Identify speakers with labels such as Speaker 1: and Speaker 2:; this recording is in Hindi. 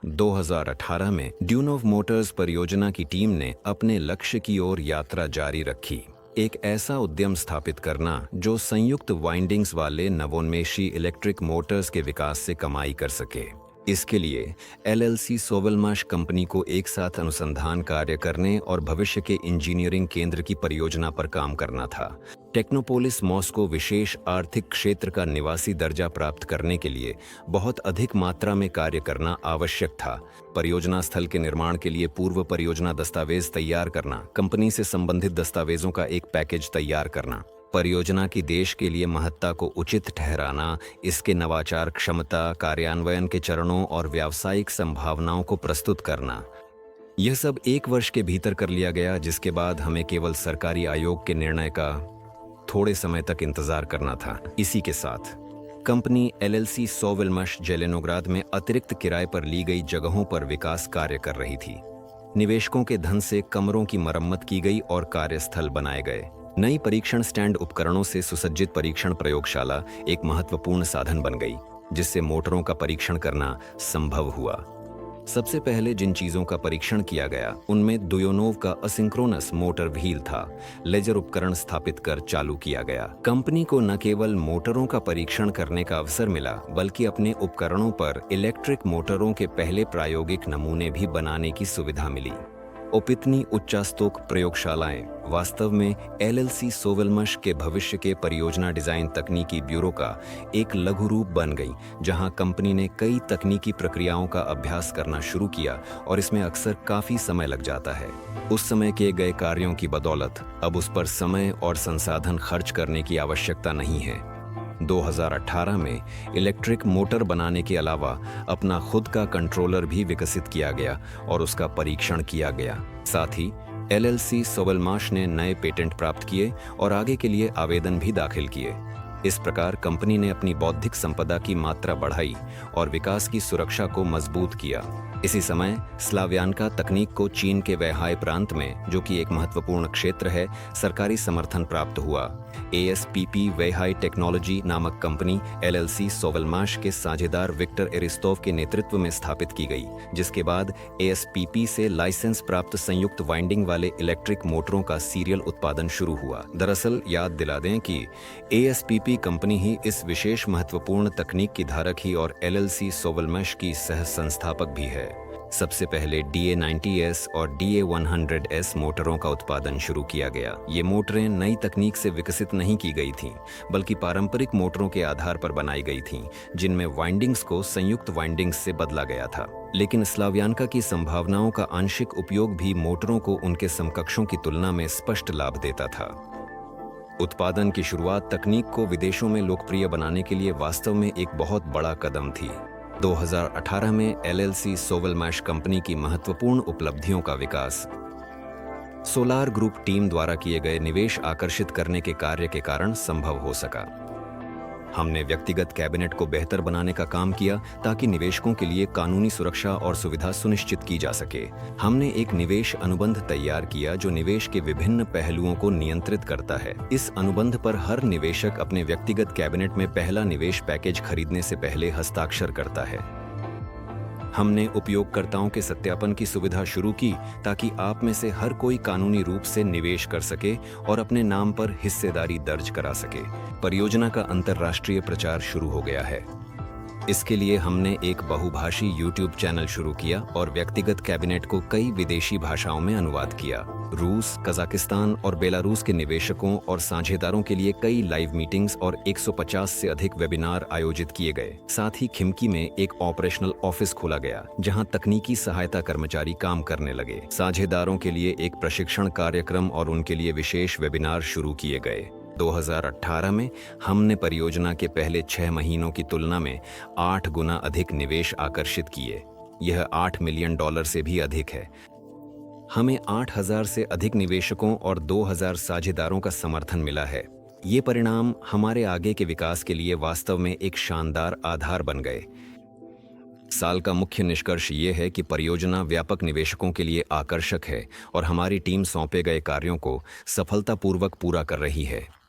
Speaker 1: 2018 में ड्यूनोव मोटर्स परियोजना की टीम ने अपने लक्ष्य की ओर यात्रा जारी रखी। एक ऐसा उद्यम स्थापित करना जो संयुक्त वाइंडिंग्स वाले नवोन्मेषी इलेक्ट्रिक मोटर्स के विकास से कमाई कर सके। इसके लिए एलएलसी सोवलमाश कंपनी को एक साथ अनुसंधान कार्य करने और भविष्य के इंजीनियरिंग केंद्र की परियोजना पर काम करना था। टेक्नोपोलिस मॉस्को विशेष आर्थिक क्षेत्र का निवासी दर्जा प्राप्त करने के लिए बहुत अधिक मात्रा में कार्य करना आवश्यक था। परियोजना स्थल के निर्माण के लिए पूर्व परियोजना दस्तावेज तैयार करना, कंपनी से संबंधित दस्तावेजों का एक पैकेज तैयार करना, परियोजना की देश के लिए महत्ता को उचित ठहराना, इसके नवाचार क्षमता, कार्यान्वयन के चरणों और व्यावसायिक संभावनाओं को प्रस्तुत करना। यह सब 1 वर्ष के भीतर कर लिया गया, जिसके बाद हमें केवल सरकारी आयोग के निर्णय का थोड़े समय तक इंतजार करना था। इसी के साथ कंपनी एलएलसी सोवलमाश जेलेनोग्राद में अतिरिक्त किराए पर ली गई जगहों पर विकास कार्य कर रही थी। निवेशकों के धन से कमरों की मरम्मत की गई और कार्यस्थल बनाए गए। नई परीक्षण स्टैंड उपकरणों से सुसज्जित परीक्षण प्रयोगशाला एक महत्वपूर्ण साधन बन गई, जिससे मोटरों का परीक्षण करना संभव हुआ। सबसे पहले जिन चीजों का परीक्षण किया गया उनमें दुयोनोव का असिंक्रोनस मोटर व्हील था। लेजर उपकरण स्थापित कर चालू किया गया। कंपनी को न केवल मोटरों का परीक्षण करने का अवसर मिला, बल्कि अपने उपकरणों पर इलेक्ट्रिक मोटरों के पहले प्रायोगिक नमूने भी बनाने की सुविधा मिली। इतनी उच्चास्तोक प्रयोगशालाएं वास्तव में एलएलसी सोवलमाश के भविष्य के परियोजना डिजाइन तकनीकी ब्यूरो का एक लघु रूप बन गई, जहां कंपनी ने कई तकनीकी प्रक्रियाओं का अभ्यास करना शुरू किया और इसमें अक्सर काफी समय लग जाता है। उस समय किए गए कार्यों की बदौलत अब उस पर समय और संसाधन खर्च करने की आवश्यकता नहीं है। 2018 में इलेक्ट्रिक मोटर बनाने के अलावा अपना खुद का कंट्रोलर भी विकसित किया गया और उसका परीक्षण किया गया। साथ ही एलएलसी सोवलमाश ने नए पेटेंट प्राप्त किए और आगे के लिए आवेदन भी दाखिल किए। इस प्रकार कंपनी ने अपनी बौद्धिक संपदा की मात्रा बढ़ाई और विकास की सुरक्षा को मजबूत किया। इसी समय स्लाव्यानका तकनीक को चीन के वैहाई प्रांत में, जो कि एक महत्वपूर्ण क्षेत्र है, सरकारी समर्थन प्राप्त हुआ। एएसपीपी वैहाई टेक्नोलॉजी नामक कंपनी एलएलसी सोवलमाश के साझेदार विक्टर एरिस्तोव के नेतृत्व में स्थापित की गई, जिसके बाद एएसपीपी से लाइसेंस प्राप्त संयुक्त वाइंडिंग वाले इलेक्ट्रिक मोटरों का सीरियल उत्पादन शुरू हुआ। दरअसल याद दिला दें कि एएसपीपी कंपनी ही इस विशेष महत्वपूर्ण तकनीक की धारक ही और एलएलसी सोवलमाश की सह संस्थापक भी है। सबसे पहले DA90S और DA100S मोटरों का उत्पादन शुरू किया गया। ये मोटरें नई तकनीक से विकसित नहीं की गई थीं, बल्कि पारंपरिक मोटरों के आधार पर बनाई गई थीं, जिनमें वाइंडिंग्स को संयुक्त वाइंडिंग्स से बदला गया था। लेकिन स्लाव्यानका की संभावनाओं का आंशिक उपयोग भी मोटरों को उनके समकक्षों की तुलना में स्पष्ट लाभ देता था। उत्पादन की शुरुआत तकनीक को विदेशों में लोकप्रिय बनाने के लिए वास्तव में एक बहुत बड़ा कदम थी। 2018 में एलएलसी सोवलमाश कंपनी की महत्वपूर्ण उपलब्धियों का विकास सोलार ग्रुप टीम द्वारा किए गए निवेश आकर्षित करने के कार्य के कारण संभव हो सका। हमने व्यक्तिगत कैबिनेट को बेहतर बनाने का काम किया ताकि निवेशकों के लिए कानूनी सुरक्षा और सुविधा सुनिश्चित की जा सके। हमने एक निवेश अनुबंध तैयार किया जो निवेश के विभिन्न पहलुओं को नियंत्रित करता है। इस अनुबंध पर हर निवेशक अपने व्यक्तिगत कैबिनेट में पहला निवेश पैकेज खरीदने से पहले हस्ताक्षर करता है। हमने उपयोगकर्ताओं के सत्यापन की सुविधा शुरू की ताकि आप में से हर कोई कानूनी रूप से निवेश कर सके और अपने नाम पर हिस्सेदारी दर्ज करा सके। परियोजना का अंतर्राष्ट्रीय प्रचार शुरू हो गया है। इसके लिए हमने एक बहुभाषी YouTube चैनल शुरू किया और व्यक्तिगत कैबिनेट को कई विदेशी भाषाओं में अनुवाद किया। रूस, कजाकिस्तान और बेलारूस के निवेशकों और साझेदारों के लिए कई लाइव मीटिंग्स और 150 से अधिक वेबिनार आयोजित किए गए। साथ ही खिमकी में एक ऑपरेशनल ऑफिस खोला गया, जहां तकनीकी सहायता कर्मचारी काम करने लगे। साझेदारों के लिए एक प्रशिक्षण कार्यक्रम और उनके लिए विशेष वेबिनार शुरू किए गए। 2018 में हमने परियोजना के पहले 6 महीनों की तुलना में 8 गुना अधिक निवेश आकर्षित किए। यह $8 मिलियन से भी अधिक है। हमें 8,000 से अधिक निवेशकों और 2,000 साझेदारों का समर्थन मिला है। ये परिणाम हमारे आगे के विकास के लिए वास्तव में एक शानदार आधार बन गए। साल का मुख्य निष्कर्ष ये है कि परियोजना व्यापक निवेशकों के लिए आकर्षक है और हमारी टीम सौंपे गए कार्यों को सफलतापूर्वक पूरा कर रही है।